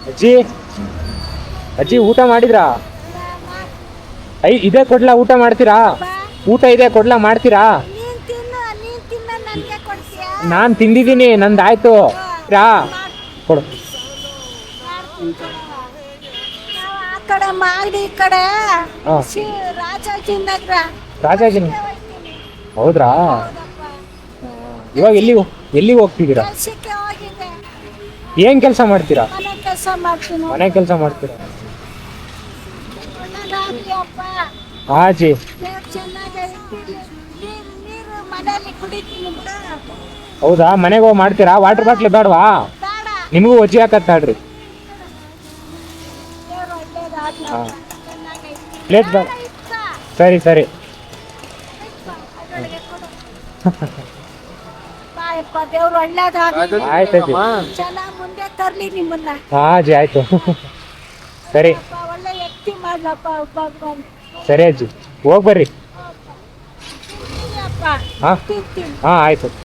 ಅಜ್ಜಿ ಅಜ್ಜಿ ಊಟ ಮಾಡಿದ್ರಾ? ಇದೇ ಕೊಡ್ಲಾ, ಊಟ ಮಾಡ್ತೀರಾ? ಊಟ ಇದೆ ಕೊಡ್ಲಾ, ಮಾಡ್ತೀರಾ? ನಾನು ತಿಂದಿದ್ದೀನಿ, ನಂದಾಯ್ತು. ರಾ ಕೊಡು. ರಾಜಾಜಿನ ಹೌದ್ರಾ? ಇವಾಗ ಎಲ್ಲಿಗೆ ಹೋಗ್ತಿದ್ದೀರಾ? ಏನ್ ಕೆಲಸ ಮಾಡ್ತೀರಾ? ಮನೆ ಕೆಲಸ ಮಾಡ್ತೀರಾ? ಹಾಜಿ ಹೌದಾ? ಮನೆಗೆ ಹೋಗಿ ಮಾಡ್ತೀರಾ? ವಾಟರ್ ಬಾಟ್ಲಿ ಬೇಡವಾ? ನಿಮಗೂ ಒಜ್ಜಿ ಹಾಕತ್ತಾಡ್ರಿ. ಪ್ಲೇಟ್ ಬೇಡ. ಸರಿ ಸರಿ. ಆಯ್ತು ಹಾಜಿ ಆಯ್ತು. ಸರಿ ಸರಿ ಅಜ್ಜಿ, ಹೋಗಿ ಬರ್ರಿ. ಹಾ ಆಯ್ತು.